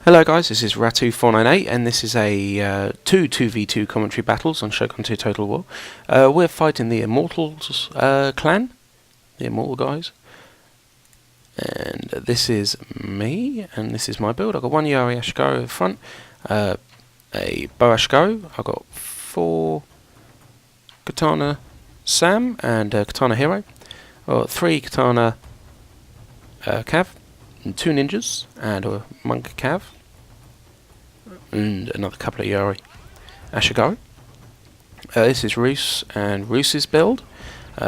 Hello guys, this is Ratu498 and this is a 2v2 commentary battles on Shogun 2 Total War. We're fighting the Immortals clan, the Immortal guys. And this is me, and this is my build. I've got one Yari Ashikaru at the front, a Bow Ashikaru, I've got 4 Katana Sam and Katana Hero, I've got 3 Katana Cav, and 2 ninjas, and a monk Cav, and another couple of Yari Ashikaru. This is Roos and Roos's build.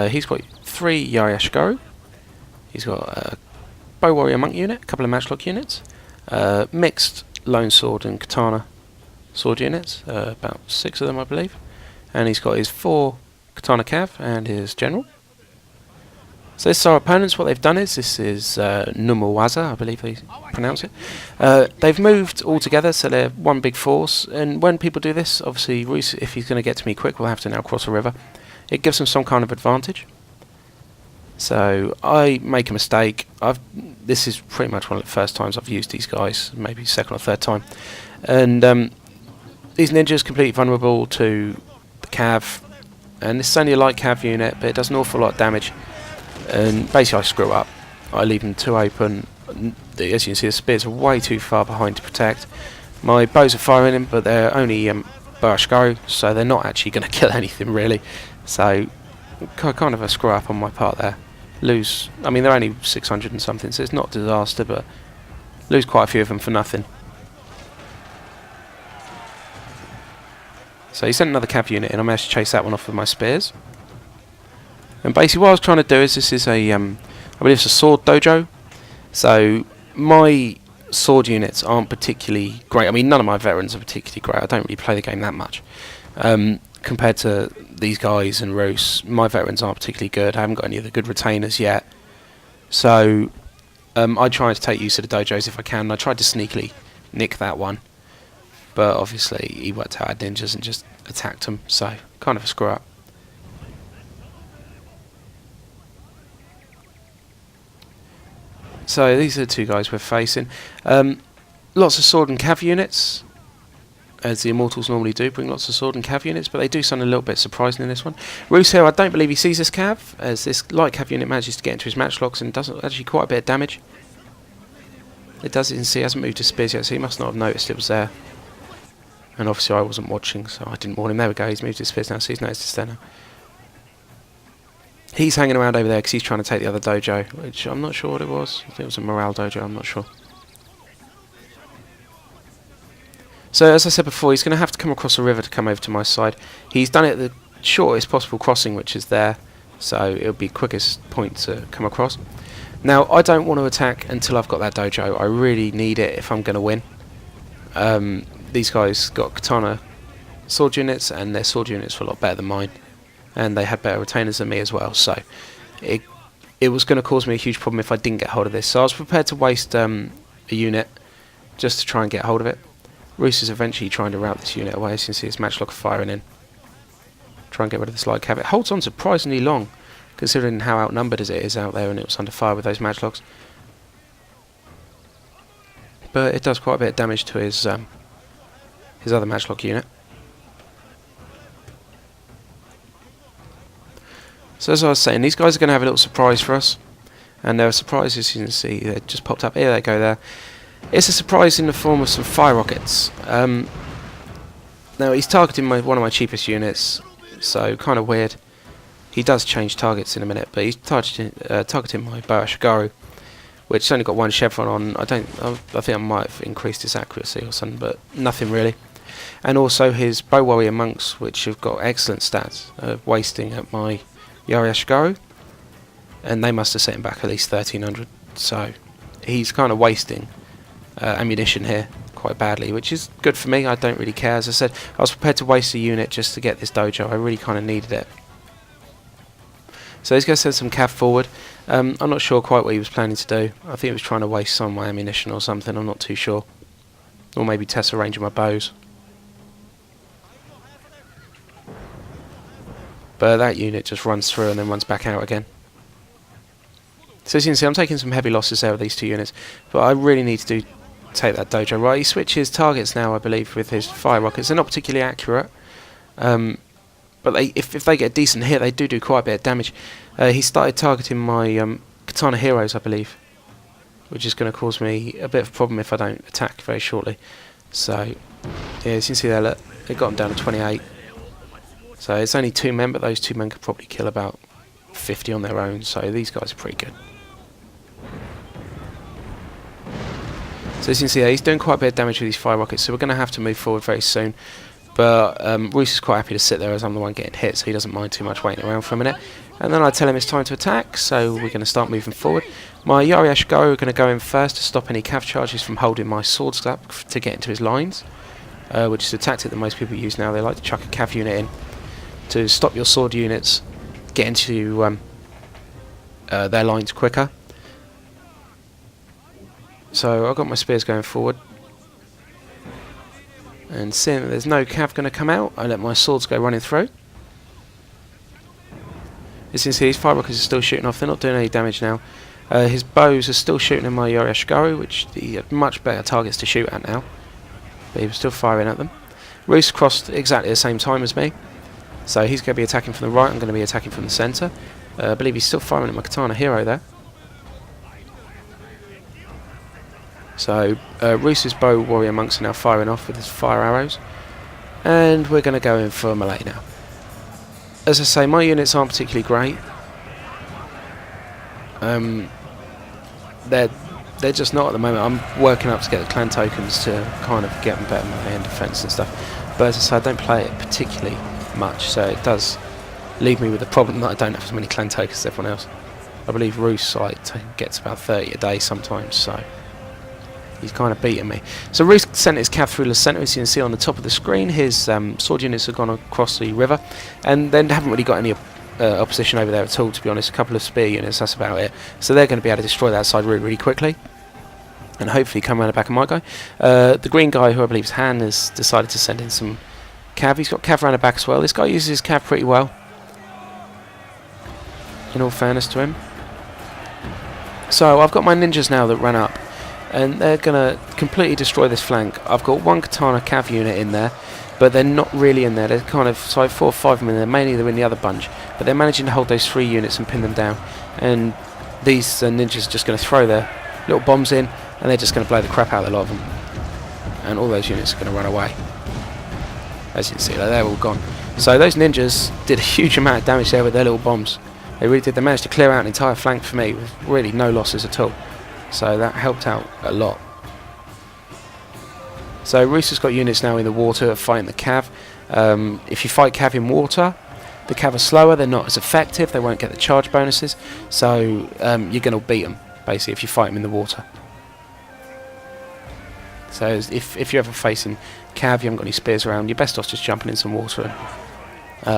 He's got 3 Yari Ashikaru. He's got a Bow Warrior Monk unit, a couple of Matchlock units, mixed Lone Sword and Katana sword units, about 6 of them I believe. And he's got his 4 Katana Cav and his General. So this is our opponents. What they've done is, this is Numuwaza, I believe they pronounce it. They've moved all together, so they're one big force. And when people do this, obviously, Roos, if he's going to get to me quick, will have to now cross a river. It gives them some kind of advantage. So I make a mistake. This is pretty much one of the first times I've used these guys, maybe second or third time. And these ninjas completely vulnerable to the Cav. And this is only a light Cav unit, but it does an awful lot of damage. And basically I screw up. I leave them too open. As you can see, the spears are way too far behind to protect. My bows are firing in, but they're only Bow Ashikaru, so they're not actually going to kill anything really. So kind of a screw up on my part there. I mean, they're only 600 and something, so it's not a disaster, but lose quite a few of them for nothing. So he sent another Cav unit in. I managed to chase that one off with my spears. And basically what I was trying to do is, this is a, I believe it's a sword dojo. So my sword units aren't particularly great. I mean, none of my veterans are particularly great. I don't really play the game that much. Compared to these guys and Roos, my veterans aren't particularly good. I haven't got any of the good retainers yet. So I try to take use of the dojos if I can. And I tried to sneakily nick that one. But obviously he worked out ninjas and just attacked them. So kind of a screw up. So these are the two guys we're facing. Lots of sword and Cav units, as the Immortals normally do, bring lots of sword and Cav units, but they do something a little bit surprising in this one. Roos here, I don't believe he sees this Cav, as this light Cav unit manages to get into his matchlocks and does actually quite a bit of damage. It does, you can see, he hasn't moved his spears yet, so he must not have noticed it was there. And obviously I wasn't watching, so I didn't warn him. There we go, he's moved his spears now, so he's noticed it's there now. He's hanging around over there because he's trying to take the other dojo, which I'm not sure what it was. I think it was a morale dojo, I'm not sure. So as I said before, he's going to have to come across a river to come over to my side. He's done it at the shortest possible crossing, which is there, so it'll be quickest point to come across. Now, I don't want to attack until I've got that dojo. I really need it if I'm going to win. These guys got Katana sword units, and their sword units were a lot better than mine. And they had better retainers than me as well, so it was going to cause me a huge problem if I didn't get hold of this. So I was prepared to waste a unit just to try and get hold of it. Roos is eventually trying to route this unit away. As you can see, his matchlock firing in. Try and get rid of this light Cav. It holds on surprisingly long, considering how outnumbered as it is out there, and it was under fire with those matchlocks. But it does quite a bit of damage to his other matchlock unit. So as I was saying, these guys are going to have a little surprise for us. And there are surprises, as you can see, they just popped up. Here they go there. It's a surprise in the form of some fire rockets. Now he's targeting one of my cheapest units, so kind of weird. He does change targets in a minute, but he's targeting my Bow Ashikaru, which has only got 1 chevron on. I think I might have increased its accuracy or something, but nothing really. And also his Bow Warrior Monks, which have got excellent stats, wasting at my Yari Ashikaru, and they must have set him back at least 1300, so he's kind of wasting ammunition here quite badly, which is good for me. I don't really care. As I said, I was prepared to waste a unit just to get this dojo. I really kind of needed it. So he's going to send some Cav forward. I'm not sure quite what he was planning to do. I think he was trying to waste some of my ammunition or something, I'm not too sure. Or maybe test the range of my bows. But that unit just runs through and then runs back out again. So as you can see, I'm taking some heavy losses there with these two units, but I really need to do take that dojo. Right, he switches targets now, I believe, with his fire rockets. They're not particularly accurate, but if they get a decent hit, they do quite a bit of damage. He started targeting my katana heroes, I believe, which is going to cause me a bit of a problem if I don't attack very shortly. So, yeah, as you can see there, look, they got him down to 28. So it's only 2 men, but those 2 men could probably kill about 50 on their own. So these guys are pretty good. So as you can see there, he's doing quite a bit of damage with these fire rockets, so we're going to have to move forward very soon. But Roos is quite happy to sit there as I'm the one getting hit, so he doesn't mind too much waiting around for a minute. And then I tell him it's time to attack, so we're going to start moving forward. My Yari Ashigaru are going to go in first to stop any cav charges from holding my swords up to get into his lines, which is a tactic that most people use now. They like to chuck a cav unit in to stop your sword units get into their lines quicker. So I've got my spears going forward, and seeing that there's no cav going to come out, I let my swords go running through. As you can see, his fire rockets are still shooting off. They're not doing any damage now. His bows are still shooting at my Yari Ashigaru, which he had much better targets to shoot at now, but he was still firing at them. Roos crossed exactly the same time as me, so he's going to be attacking from the right. I'm going to be attacking from the centre. I believe he's still firing at my katana hero there. So Roos's bow warrior monks are now firing off with his fire arrows, and we're going to go in for melee now. As I say, my units aren't particularly great. They're just not at the moment. I'm working up to get the clan tokens to kind of get them better melee and defence and stuff. But as I say, I don't play it particularly much, so it does leave me with the problem that I don't have as many clan tokens as everyone else. I believe Roos gets about 30 a day sometimes, so he's kind of beating me. So Roos sent his cav through the centre, as you can see on the top of the screen. His sword units have gone across the river, and then haven't really got any opposition over there at all, to be honest. A couple of spear units, that's about it. So they're going to be able to destroy that side really quickly, and hopefully come around the back of my guy. The green guy, who I believe is Han, has decided to send in some cav. He's got cav around the back as well. This guy uses his cav pretty well, in all fairness to him. So I've got my ninjas now that ran up, and they're going to completely destroy this flank. I've got 1 katana cav unit in there, but they're not really in there. They're kind of, so I have 4 or 5 of them in there. Mainly they're in the other bunch, but they're managing to hold those 3 units and pin them down. And these ninjas are just going to throw their little bombs in, and they're just going to blow the crap out of a lot of them. And all those units are going to run away. As you can see, they're all gone. So those ninjas did a huge amount of damage there with their little bombs. They really did. They managed to clear out an entire flank for me with really no losses at all. So that helped out a lot. So Roos has got units now in the water fighting the cav. If you fight cav in water, the cav are slower, they're not as effective, they won't get the charge bonuses, so you're going to beat them, basically, if you fight them in the water. So if you're ever facing cav, you haven't got any spears around, you're best off just jumping in some water and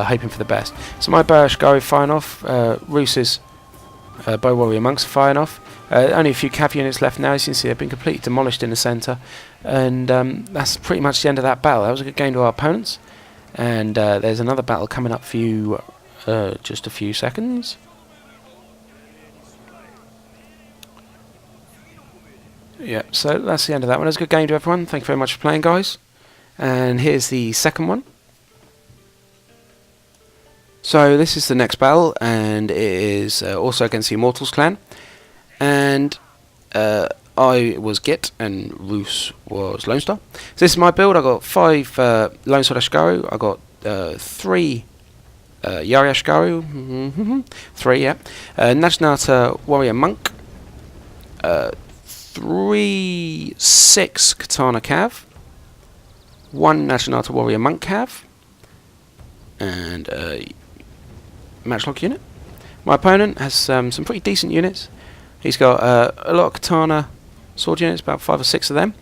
hoping for the best. So my Barash go firing off, Roos's bow warrior monks are firing off. Only a few cav units left now. As you can see, they've been completely demolished in the centre, and that's pretty much the end of that battle. That was a good game to our opponents, and there's another battle coming up for you just a few seconds. Yeah, so that's the end of that one. It was a good game to everyone. Thank you very much for playing, guys. And here's the second one. So this is the next battle, and it is also against the Immortals clan. And I was Git and Roos was Lone Star. So this is my build. I got 5 Lone Sword Ashigaru. I got 3 Yari Ashigaru. 3, yeah. Naginata Warrior Monk. 6 Katana Cav. 1 Naginata Warrior Monk Cav. And Matchlock unit. My opponent has some pretty decent units. He's got a lot of katana sword units, about 5 or 6 of them.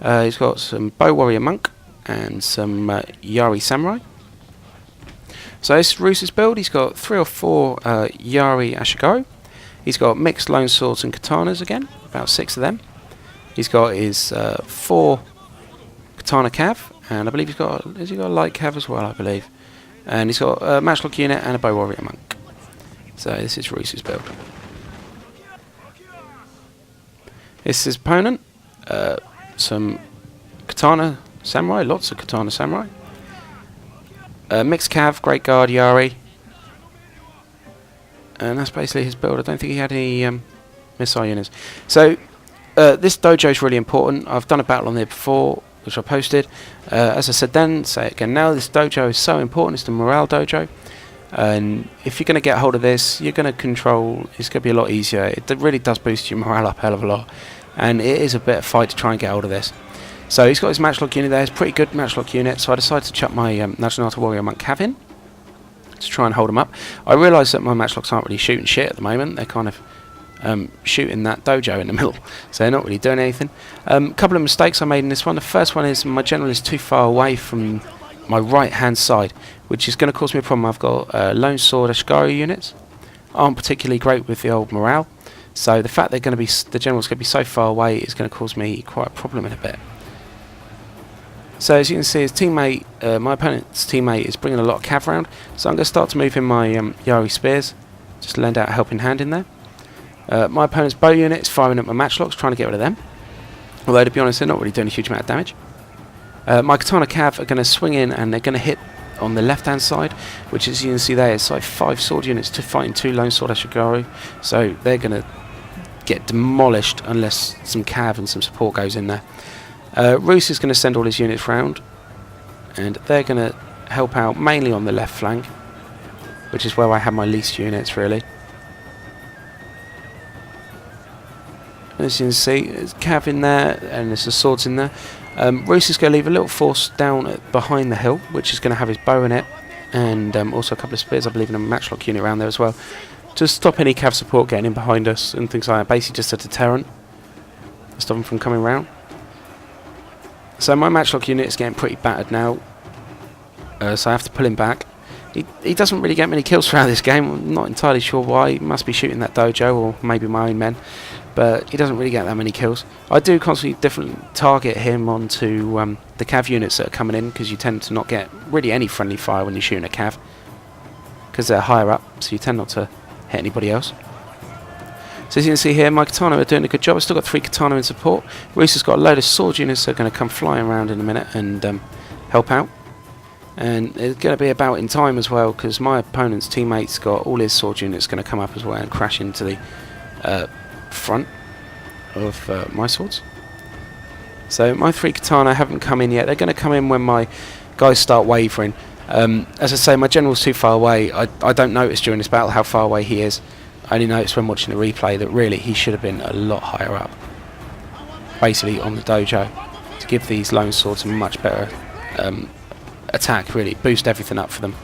He's got some bow warrior monk and some Yari samurai. So this is Roos's build. He's got 3 or 4 Yari Ashigaru. He's got mixed lone swords and katanas again, about 6 of them. He's got his 4 katana cav, and I believe has he got a light cav as well, I believe. And he's got a matchlock unit and a bow warrior monk. So this is Roos's build. This is his opponent. some Katana Samurai, lots of Katana Samurai. Mixed Cav, Great Guard, Yari. And that's basically his build. I don't think he had any missile units. So this dojo is really important. I've done a battle on there before, which I posted. As I said then, say it again now, this dojo is so important. It's the morale dojo. And if you're going to get hold of this, you're going to control, it's going to be a lot easier. It really does boost your morale up a hell of a lot. And it is a bit of a fight to try and get hold of this. So he's got his matchlock unit there. It's a pretty good matchlock unit. So I decided to chuck my Naginata Warrior Monk Cav in to try and hold them up. I realise that my matchlocks aren't really shooting shit at the moment. They're kind of shooting that dojo in the middle. So they're not really doing anything. Couple of mistakes I made in this one. The first one is my general is too far away from my right hand side, which is going to cause me a problem. I've got Lone Sword Ashigaru units. Aren't particularly great with the old morale. So the fact they're going to be, the general's going to be so far away is going to cause me quite a problem in a bit. So as you can see, his teammate, my opponent's teammate is bringing a lot of cav around. So I'm going to start to move in my Yari spears, just to lend out a helping hand in there. My opponent's bow unit is firing at my matchlocks, trying to get rid of them. Although to be honest, they're not really doing a huge amount of damage. My Katana cav are going to swing in and they're going to hit on the left hand side, which as you can see there, it's like 5 sword units to fighting 2 Lone Sword Ashigaru. So they're going to get demolished unless some cav and some support goes in there. Roos is going to send all his units round, and they're going to help out mainly on the left flank, which is where I have my least units really. As you can see, there's cav in there and there's the swords in there. Roos is going to leave a little force down behind the hill, which is going to have his bow in it, and also a couple of spears, I believe, in a matchlock unit around there as well, to stop any cav support getting in behind us and things like that. Basically just a deterrent, stop them from coming round. So my matchlock unit is getting pretty battered now, so I have to pull him back. He doesn't really get many kills throughout this game. I'm not entirely sure why. He must be shooting that dojo, or maybe my own men, but he doesn't really get that many kills. I do constantly target him onto the cav units that are coming in, because you tend to not get really any friendly fire when you're shooting a cav, because they're higher up, so you tend not to hit anybody else. So as you can see here, my Katana are doing a good job. I've still got 3 Katana in support. Reese has got a load of sword units that are going to come flying around in a minute and help out. And it's going to be about in time as well, because my opponent's teammate's got all his sword units going to come up as well and crash into the front of my swords. So my 3 Katana haven't come in yet. They're going to come in when my guys start wavering. As I say, my general's too far away. I don't notice during this battle how far away he is. I only noticed when watching the replay that really he should have been a lot higher up, basically on the dojo, to give these Lone Swords a much better attack, really boost everything up for them.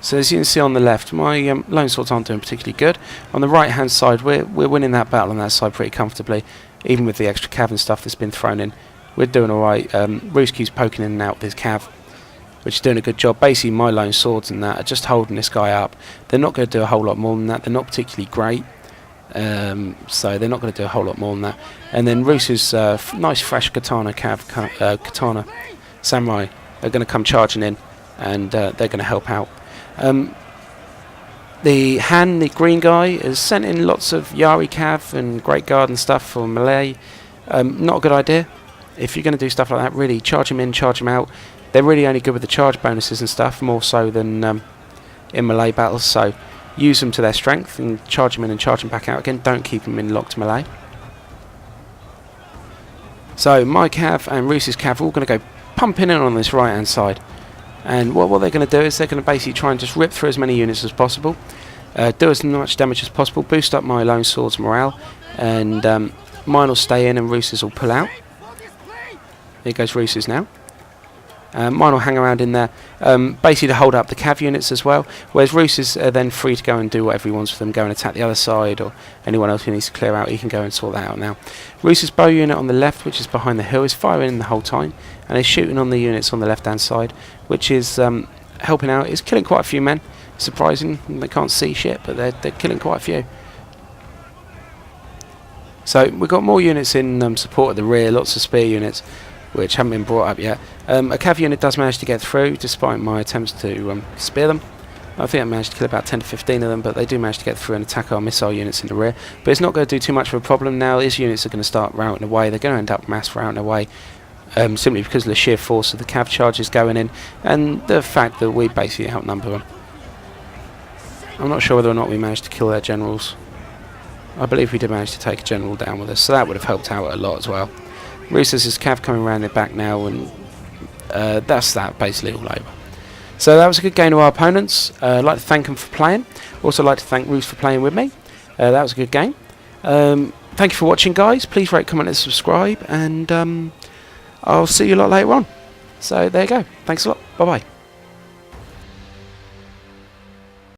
So as you can see on the left, my Lone Swords aren't doing particularly good. On the right hand side, we're winning that battle on that side pretty comfortably, even with the extra cav and stuff that's been thrown in. We're doing alright. Rooski's poking in and out with his cav, which is doing a good job. Basically my Lone Swords and that are just holding this guy up. They're not going to do a whole lot more than that. They're not particularly great, so they're not going to do a whole lot more than that. And then Roos's nice fresh Katana Katana Samurai are going to come charging in, and they're going to help out. The Han, the green guy, has sent in lots of Yari Cav and Great Guard and stuff for melee. Not a good idea. If you're going to do stuff like that, really charge him in, charge him out. They're really only good with the charge bonuses and stuff, more so than in melee battles, so use them to their strength and charge them in and charge them back out again. Don't keep them in locked melee. So my cav and Roos's cav are all going to go pumping in on this right hand side, and what they're going to do is they're going to basically try and just rip through as many units as possible, do as much damage as possible, boost up my Lone Sword's morale, and mine will stay in and Roos's will pull out. Here goes Roos's now. Mine will hang around in there, basically to hold up the cav units as well, whereas Roos's are then free to go and do whatever he wants with them, go and attack the other side, or anyone else who needs to clear out, he can go and sort that out now. Roos's bow unit on the left, which is behind the hill, is firing the whole time, and is shooting on the units on the left hand side, which is helping out. It's killing quite a few men. Surprising, they can't see shit, but they're killing quite a few. So we've got more units in support at the rear, lots of spear units, which haven't been brought up yet. A cav unit does manage to get through, despite my attempts to spear them. I think I managed to kill about 10 to 15 of them, but they do manage to get through and attack our missile units in the rear. But it's not going to do too much of a problem now. These units are going to start routing away. They're going to end up mass routing away, simply because of the sheer force of the cav charges going in, and the fact that we basically outnumber them. I'm not sure whether or not we managed to kill their generals. I believe we did manage to take a general down with us, so that would have helped out a lot as well. Roos's is cav coming around their back now, and that's that basically all over. So that was a good game of our opponents. I'd like to thank them for playing. Also like to thank Roos for playing with me. That was a good game. Thank you for watching, guys. Please rate, comment and subscribe, and I'll see you a lot later on. So there you go. Thanks a lot. Bye bye.